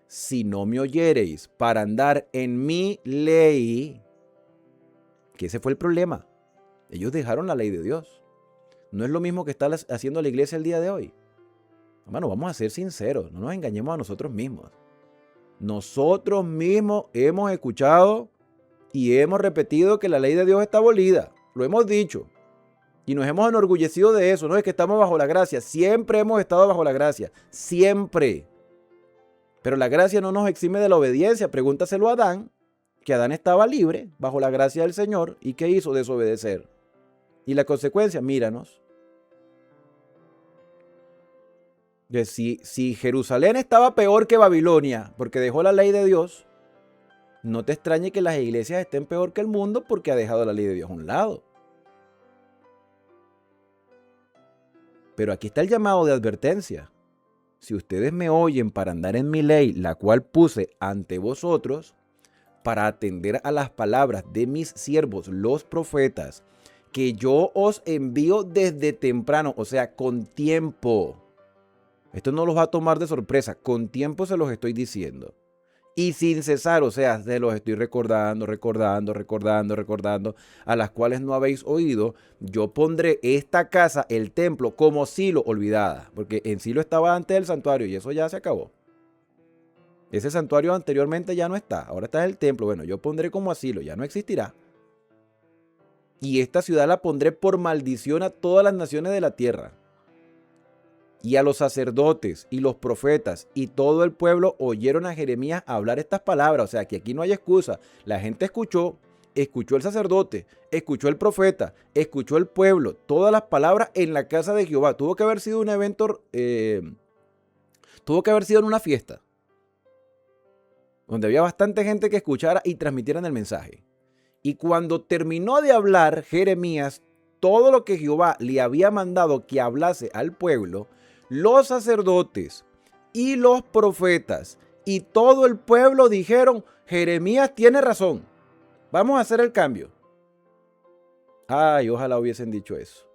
si no me oyereis para andar en mi ley, que ese fue el problema. Ellos dejaron la ley de Dios. No es lo mismo que está haciendo la iglesia el día de hoy. Hermano, vamos a ser sinceros, no nos engañemos a nosotros mismos. Nosotros mismos hemos escuchado y hemos repetido que la ley de Dios está abolida. Lo hemos dicho. Y nos hemos enorgullecido de eso. No es que estamos bajo la gracia. Siempre hemos estado bajo la gracia. Siempre. Pero la gracia no nos exime de la obediencia. Pregúntaselo a Adán, que Adán estaba libre bajo la gracia del Señor. ¿Y qué hizo? Desobedecer. Y la consecuencia, míranos. Que si Jerusalén estaba peor que Babilonia porque dejó la ley de Dios, no te extrañe que las iglesias estén peor que el mundo porque ha dejado la ley de Dios a un lado. Pero aquí está el llamado de advertencia. si ustedes me oyen para andar en mi ley, la cual puse ante vosotros, para atender a las palabras de mis siervos, los profetas, que yo os envío desde temprano, o sea, con tiempo. Esto no los va a tomar de sorpresa, con tiempo se los estoy diciendo. Y sin cesar, o sea, se los estoy recordando, a las cuales no habéis oído. Yo pondré esta casa, el templo, como Silo olvidada, porque en Silo estaba antes del santuario y eso ya se acabó. Ese santuario anteriormente ya no está, ahora está el templo. Bueno, yo pondré como asilo, ya no existirá. Y esta ciudad la pondré por maldición a todas las naciones de la tierra. Y a los sacerdotes y los profetas y todo el pueblo oyeron a Jeremías hablar estas palabras. O sea, que aquí no hay excusa. La gente escuchó el sacerdote, escuchó el profeta, escuchó el pueblo, todas las palabras en la casa de Jehová. Tuvo que haber sido un evento, tuvo que haber sido en una fiesta, donde había bastante gente que escuchara y transmitieran el mensaje. Y cuando terminó de hablar Jeremías todo lo que Jehová le había mandado que hablase al pueblo, los sacerdotes y los profetas y todo el pueblo dijeron: Jeremías tiene razón, vamos a hacer el cambio. Ay, ojalá hubiesen dicho eso.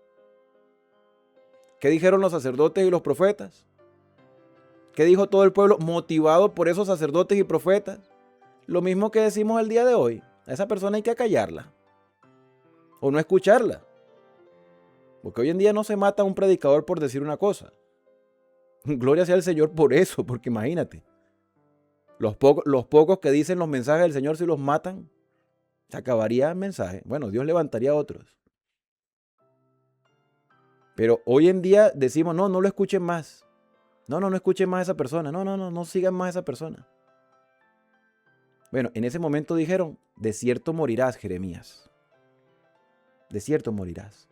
¿Qué dijeron los sacerdotes y los profetas? ¿Qué dijo todo el pueblo motivado por esos sacerdotes y profetas? Lo mismo que decimos el día de hoy. A esa persona hay que acallarla o no escucharla. Porque hoy en día no se mata a un predicador por decir una cosa. Gloria sea al Señor por eso, porque imagínate. Los pocos que dicen los mensajes del Señor, si los matan, se acabaría el mensaje. Bueno, Dios levantaría a otros. Pero hoy en día decimos: no lo escuchen más. No escuchen más a esa persona. No sigan más a esa persona. Bueno, en ese momento dijeron: de cierto morirás, Jeremías. De cierto morirás.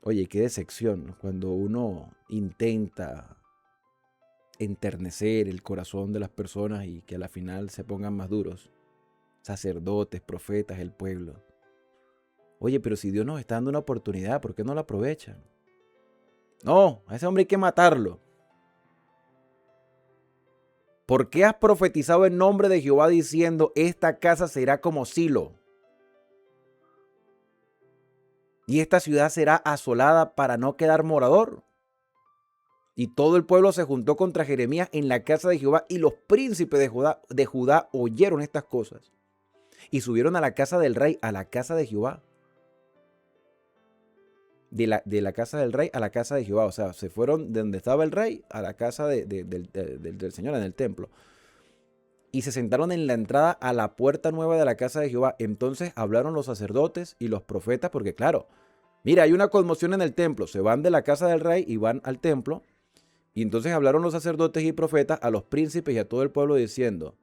Oye, qué decepción cuando uno intenta enternecer el corazón de las personas y que a la final se pongan más duros. Sacerdotes, profetas, el pueblo. Oye, pero si Dios nos está dando una oportunidad, ¿por qué no la aprovechan? No, a ese hombre hay que matarlo. ¿Por qué has profetizado en nombre de Jehová diciendo: esta casa será como Silo? Y esta ciudad será asolada para no quedar morador. Y todo el pueblo se juntó contra Jeremías en la casa de Jehová, y los príncipes de Judá oyeron estas cosas. Y subieron a la casa del rey, a la casa de Jehová. De la casa del rey a la casa de Jehová. O sea, se fueron de donde estaba el rey a la casa del Señor, en el templo. Y se sentaron en la entrada a la puerta nueva de la casa de Jehová. Entonces hablaron los sacerdotes y los profetas, porque claro, mira, hay una conmoción en el templo. Se van de la casa del rey y van al templo. Y entonces hablaron los sacerdotes y profetas a los príncipes y a todo el pueblo diciendo: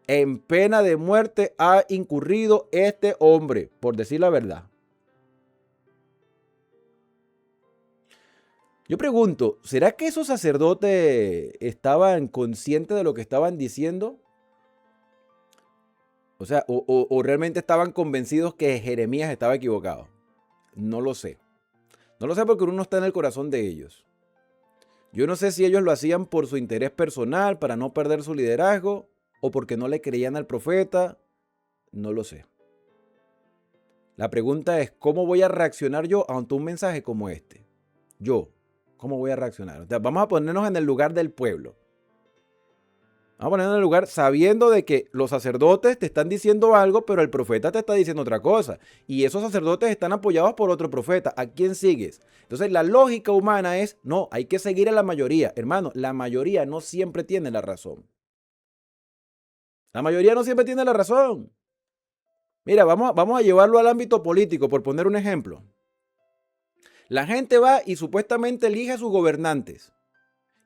en pena de muerte ha incurrido este hombre, por decir la verdad. Yo pregunto, ¿será que esos sacerdotes estaban conscientes de lo que estaban diciendo? O sea, o realmente estaban convencidos que Jeremías estaba equivocado. No lo sé. No lo sé porque uno no está en el corazón de ellos. Yo no sé si ellos lo hacían por su interés personal, para no perder su liderazgo, o porque no le creían al profeta. No lo sé. La pregunta es: ¿cómo voy a reaccionar yo ante un mensaje como este? Yo, ¿cómo voy a reaccionar? O sea, vamos a ponernos en el lugar del pueblo. Vamos a ponernos en el lugar sabiendo de que los sacerdotes te están diciendo algo, pero el profeta te está diciendo otra cosa. Y esos sacerdotes están apoyados por otro profeta. ¿A quién sigues? Entonces la lógica humana es: no, hay que seguir a la mayoría. Hermano, la mayoría no siempre tiene la razón. La mayoría no siempre tiene la razón. Mira, vamos a llevarlo al ámbito político, por poner un ejemplo. La gente va y supuestamente elige a sus gobernantes.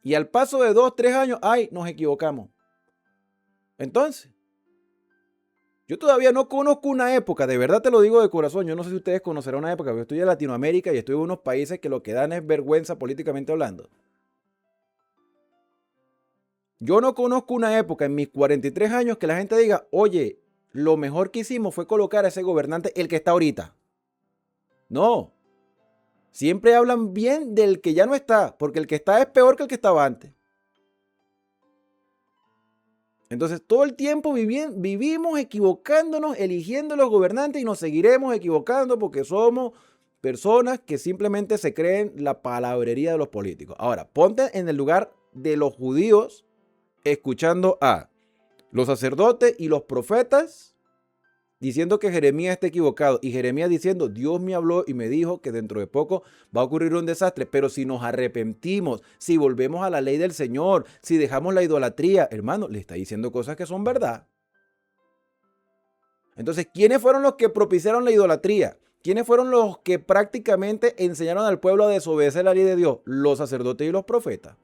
Y al paso de 2, 3 años, ¡ay, nos equivocamos! Entonces, yo todavía no conozco una época, de verdad te lo digo de corazón, yo no sé si ustedes conocerán una época, porque estoy en Latinoamérica y estoy en unos países que lo que dan es vergüenza políticamente hablando. Yo no conozco una época en mis 43 años que la gente diga: oye, lo mejor que hicimos fue colocar a ese gobernante, el que está ahorita. No. Siempre hablan bien del que ya no está, porque el que está es peor que el que estaba antes. Entonces, todo el tiempo vivimos equivocándonos, eligiendo los gobernantes y nos seguiremos equivocando porque somos personas que simplemente se creen la palabrería de los políticos. Ahora, ponte en el lugar de los judíos escuchando a los sacerdotes y los profetas diciendo que Jeremías está equivocado y Jeremías diciendo, Dios me habló y me dijo que dentro de poco va a ocurrir un desastre, pero si nos arrepentimos, si volvemos a la ley del Señor, si dejamos la idolatría, hermano, le está diciendo cosas que son verdad. Entonces, ¿quiénes fueron los que propiciaron la idolatría? ¿Quiénes fueron los que prácticamente enseñaron al pueblo a desobedecer la ley de Dios? Los sacerdotes y los profetas.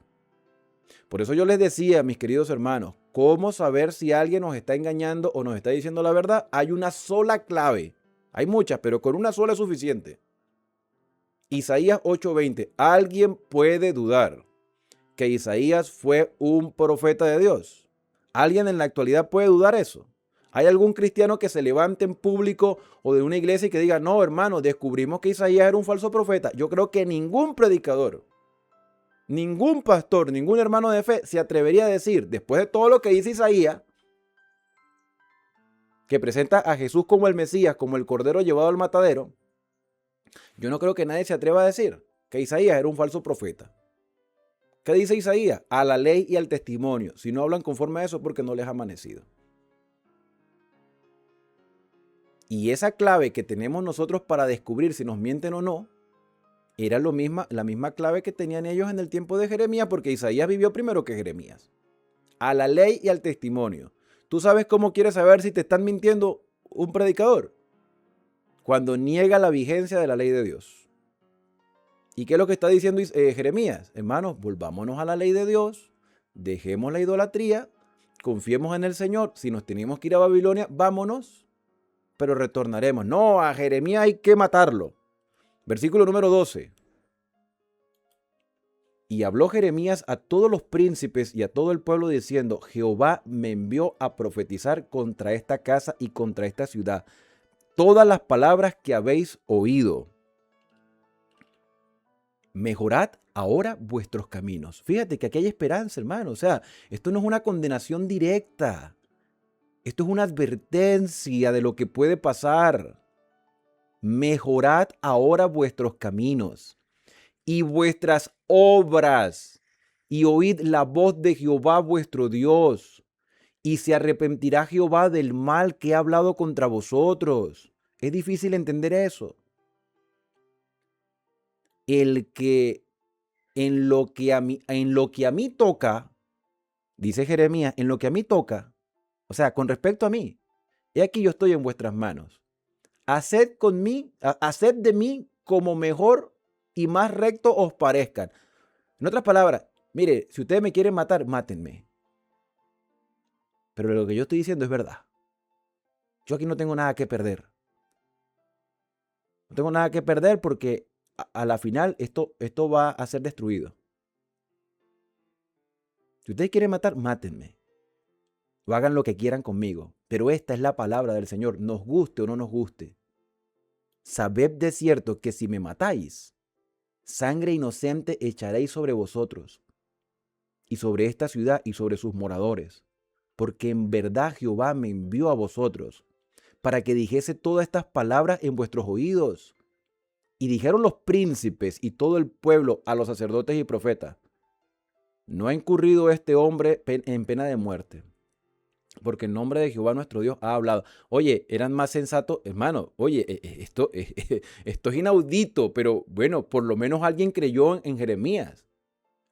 Por eso yo les decía, mis queridos hermanos, ¿cómo saber si alguien nos está engañando o nos está diciendo la verdad? Hay una sola clave. Hay muchas, pero con una sola es suficiente. Isaías 8:20. ¿Alguien puede dudar que Isaías fue un profeta de Dios? ¿Alguien en la actualidad puede dudar eso? ¿Hay algún cristiano que se levante en público o de una iglesia y que diga, no, hermano, descubrimos que Isaías era un falso profeta? Yo creo que ningún predicador, ningún pastor, ningún hermano de fe se atrevería a decir, después de todo lo que dice Isaías, que presenta a Jesús como el Mesías, como el Cordero llevado al matadero, yo no creo que nadie se atreva a decir que Isaías era un falso profeta. ¿Qué dice Isaías? A la ley y al testimonio. Si no hablan conforme a eso es porque no les ha amanecido. Y esa clave que tenemos nosotros para descubrir si nos mienten o no, era la misma clave que tenían ellos en el tiempo de Jeremías, porque Isaías vivió primero que Jeremías. A la ley y al testimonio. ¿Tú sabes cómo quieres saber si te están mintiendo un predicador? Cuando niega la vigencia de la ley de Dios. ¿Y qué es lo que está diciendo Jeremías? Hermanos, volvámonos a la ley de Dios, dejemos la idolatría, confiemos en el Señor. Si nos tenemos que ir a Babilonia, vámonos, pero retornaremos. No, a Jeremías hay que matarlo. Versículo número 12. Y habló Jeremías a todos los príncipes y a todo el pueblo diciendo, Jehová me envió a profetizar contra esta casa y contra esta ciudad todas las palabras que habéis oído. Mejorad ahora vuestros caminos. Fíjate que aquí hay esperanza, hermano. O sea, esto no es una condenación directa. Esto es una advertencia de lo que puede pasar. Mejorad ahora vuestros caminos y vuestras obras, y oíd la voz de Jehová vuestro Dios, y se arrepentirá Jehová del mal que ha hablado contra vosotros. Es difícil entender eso. El que en lo que a mí toca, dice Jeremías, en lo que a mí toca, o sea, con respecto a mí, he aquí yo estoy en vuestras manos. Haced de mí como mejor y más recto os parezcan. En otras palabras, mire, si ustedes me quieren matar, mátenme. Pero lo que yo estoy diciendo es verdad. Yo aquí no tengo nada que perder. No tengo nada que perder porque a la final esto va a ser destruido. Si ustedes quieren matar, mátenme. O hagan lo que quieran conmigo. Pero esta es la palabra del Señor, nos guste o no nos guste. Sabed de cierto que si me matáis, sangre inocente echaréis sobre vosotros, y sobre esta ciudad y sobre sus moradores, porque en verdad Jehová me envió a vosotros, para que dijese todas estas palabras en vuestros oídos. Y dijeron los príncipes y todo el pueblo a los sacerdotes y profetas, no ha incurrido este hombre en pena de muerte, porque en nombre de Jehová nuestro Dios ha hablado. Oye, eran más sensatos, hermano. Oye, esto es inaudito, pero bueno, por lo menos alguien creyó en Jeremías.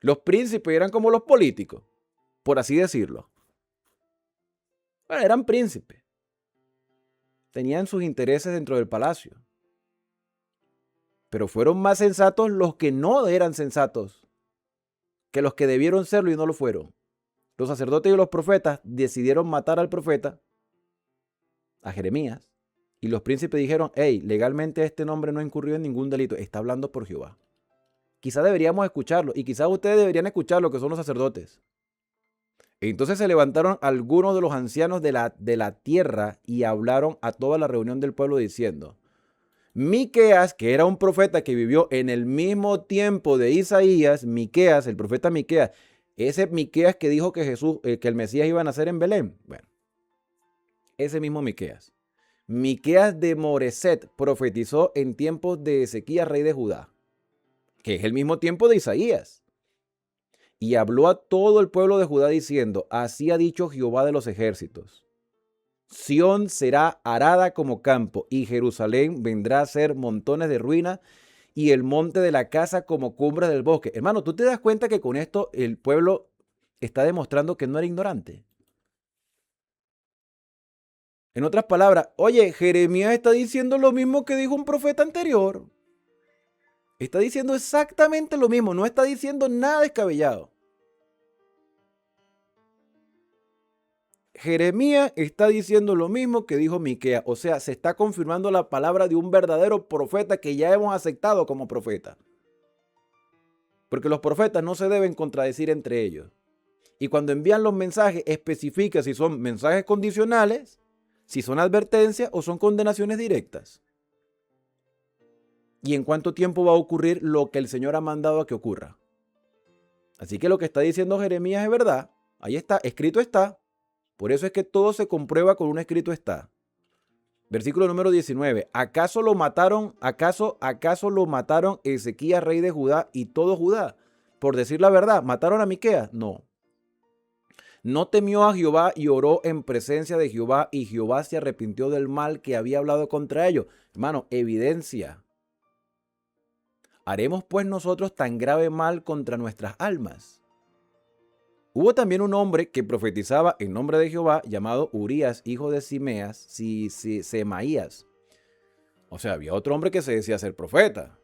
Los príncipes eran como los políticos, por así decirlo. Bueno, eran príncipes. Tenían sus intereses dentro del palacio. Pero fueron más sensatos los que no eran sensatos que los que debieron serlo y no lo fueron. Los sacerdotes y los profetas decidieron matar al profeta, a Jeremías, y los príncipes dijeron, hey, legalmente este hombre no ha incurrido en ningún delito, está hablando por Jehová. Quizá deberíamos escucharlo, y quizá ustedes deberían escuchar lo que son los sacerdotes. Entonces se levantaron algunos de los ancianos de la tierra y hablaron a toda la reunión del pueblo diciendo, Miqueas, que era un profeta que vivió en el mismo tiempo de Isaías, Miqueas, el profeta Miqueas, ese Miqueas que dijo que Jesús, que el Mesías iba a nacer en Belén. Bueno, ese mismo Miqueas. Miqueas de Moreset profetizó en tiempos de Ezequías, rey de Judá, que es el mismo tiempo de Isaías. Y habló a todo el pueblo de Judá diciendo, así ha dicho Jehová de los ejércitos. Sión será arada como campo, y Jerusalén vendrá a ser montones de ruinas, y el monte de la casa como cumbres del bosque. Hermano, ¿tú te das cuenta que con esto el pueblo está demostrando que no era ignorante? En otras palabras, oye, Jeremías está diciendo lo mismo que dijo un profeta anterior. Está diciendo exactamente lo mismo, no está diciendo nada descabellado. Jeremías está diciendo lo mismo que dijo Miqueas, o sea, se está confirmando la palabra de un verdadero profeta que ya hemos aceptado como profeta. Porque los profetas no se deben contradecir entre ellos. Y cuando envían los mensajes, especifica si son mensajes condicionales, si son advertencias o son condenaciones directas. Y en cuánto tiempo va a ocurrir lo que el Señor ha mandado a que ocurra. Así que lo que está diciendo Jeremías es verdad. Ahí está, escrito está. Por eso es que todo se comprueba con un escrito está. Versículo número 19. ¿Acaso lo mataron Ezequías, rey de Judá, y todo Judá? Por decir la verdad, ¿mataron a Miqueas? No. No temió a Jehová y oró en presencia de Jehová, y Jehová se arrepintió del mal que había hablado contra ellos. Hermano, evidencia. ¿Haremos pues nosotros tan grave mal contra nuestras almas? Hubo también un hombre que profetizaba en nombre de Jehová, llamado Urías, hijo de Semaías. O sea, había otro hombre que se decía ser profeta.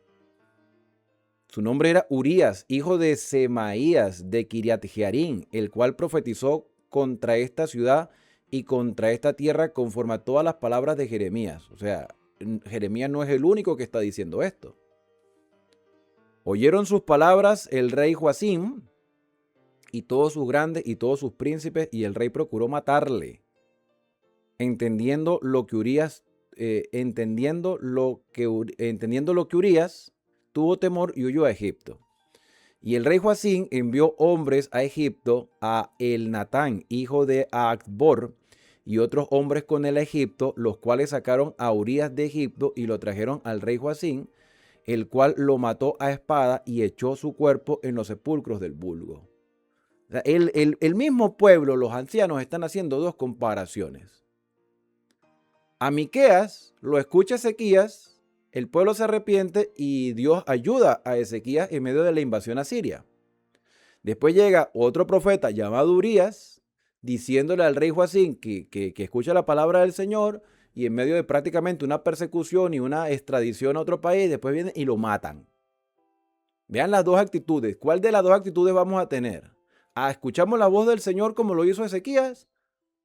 Su nombre era Urías, hijo de Semaías de Kiriat Jearim, el cual profetizó contra esta ciudad y contra esta tierra conforme a todas las palabras de Jeremías. O sea, Jeremías no es el único que está diciendo esto. Oyeron sus palabras el rey Joacim y todos sus grandes y todos sus príncipes, y el rey procuró matarle, entendiendo lo que Urías tuvo temor y huyó a Egipto. Y el rey Joacim envió hombres a Egipto, a Elnatán, hijo de Acbor, y otros hombres con él a Egipto, los cuales sacaron a Urías de Egipto y lo trajeron al rey Joacim, el cual lo mató a espada y echó su cuerpo en los sepulcros del vulgo. O sea, el mismo pueblo, los ancianos, están haciendo dos comparaciones. A Miqueas lo escucha Ezequías, el pueblo se arrepiente y Dios ayuda a Ezequías en medio de la invasión asiria. Después llega otro profeta llamado Urías, diciéndole al rey Joacim que escucha la palabra del Señor, y en medio de prácticamente una persecución y una extradición a otro país, después vienen y lo matan. Vean las dos actitudes. ¿Cuál de las dos actitudes vamos a tener? ¿Escuchamos la voz del Señor como lo hizo Ezequías?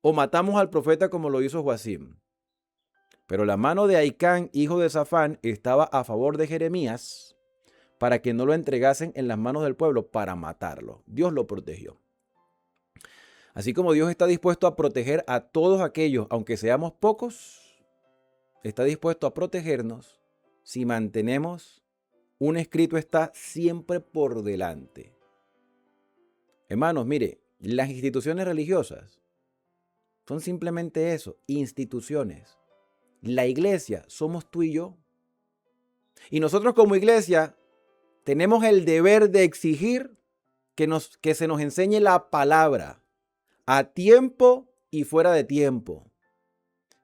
¿O matamos al profeta como lo hizo Joacim? Pero la mano de Ahicam, hijo de Safán, estaba a favor de Jeremías para que no lo entregasen en las manos del pueblo para matarlo. Dios lo protegió. Así como Dios está dispuesto a proteger a todos aquellos, aunque seamos pocos, está dispuesto a protegernos si mantenemos un escrito está siempre por delante. Hermanos, mire, las instituciones religiosas son simplemente eso, instituciones. La iglesia somos tú y yo. Y nosotros como iglesia tenemos el deber de exigir que se nos enseñe la palabra a tiempo y fuera de tiempo.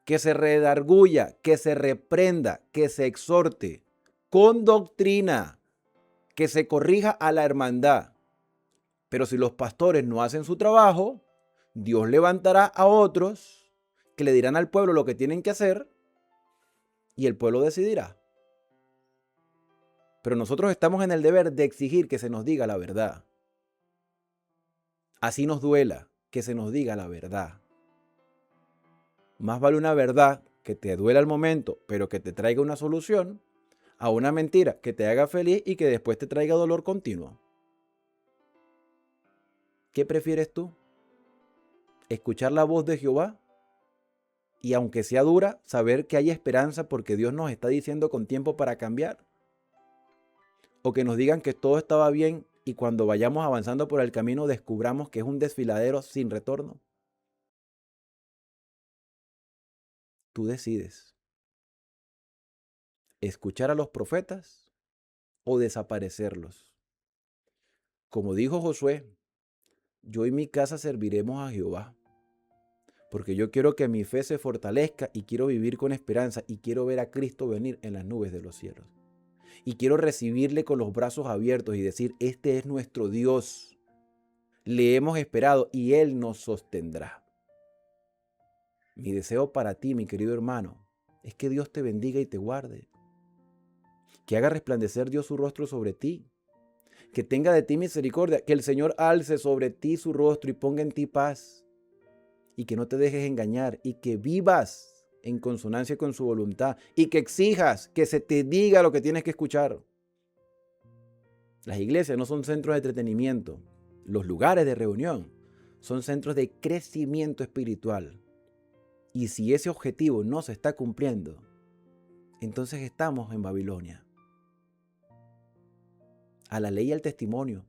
Que se redarguya, que se reprenda, que se exhorte con doctrina, que se corrija a la hermandad. Pero si los pastores no hacen su trabajo, Dios levantará a otros que le dirán al pueblo lo que tienen que hacer y el pueblo decidirá. Pero nosotros estamos en el deber de exigir que se nos diga la verdad. Así nos duela, que se nos diga la verdad. Más vale una verdad que te duela al momento, pero que te traiga una solución, a una mentira que te haga feliz y que después te traiga dolor continuo. ¿Qué prefieres tú? ¿Escuchar la voz de Jehová Y aunque sea dura, saber que hay esperanza porque Dios nos está diciendo con tiempo para cambiar. O que nos digan que todo estaba bien y cuando vayamos avanzando por el camino descubramos que es un desfiladero sin retorno. Tú decides escuchar a los profetas o desaparecerlos. Como dijo Josué, yo y mi casa serviremos a Jehová, porque yo quiero que mi fe se fortalezca y quiero vivir con esperanza y quiero ver a Cristo venir en las nubes de los cielos. Y quiero recibirle con los brazos abiertos y decir, este es nuestro Dios. Le hemos esperado y Él nos sostendrá. Mi deseo para ti, mi querido hermano, es que Dios te bendiga y te guarde. Que haga resplandecer Dios su rostro sobre ti. Que tenga de ti misericordia. Que el Señor alce sobre ti su rostro y ponga en ti paz. Y que no te dejes engañar. Y que vivas en consonancia con su voluntad. Y que exijas que se te diga lo que tienes que escuchar. Las iglesias no son centros de entretenimiento. Los lugares de reunión son centros de crecimiento espiritual. Y si ese objetivo no se está cumpliendo, entonces estamos en Babilonia. A la ley y al testimonio.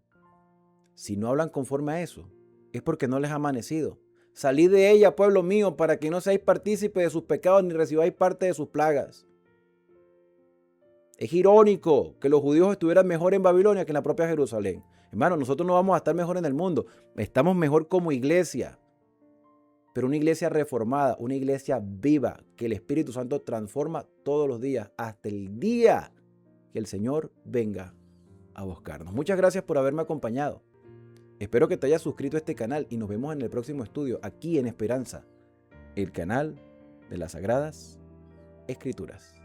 Si no hablan conforme a eso, es porque no les ha amanecido. Salid de ella, pueblo mío, para que no seáis partícipes de sus pecados ni recibáis parte de sus plagas. Es irónico que los judíos estuvieran mejor en Babilonia que en la propia Jerusalén. Hermano, nosotros no vamos a estar mejor en el mundo. Estamos mejor como iglesia. Pero una iglesia reformada, una iglesia viva, que el Espíritu Santo transforma todos los días, hasta el día que el Señor venga a buscarnos. Muchas gracias por haberme acompañado. Espero que te hayas suscrito a este canal y nos vemos en el próximo estudio, aquí en Esperanza, el canal de las Sagradas Escrituras.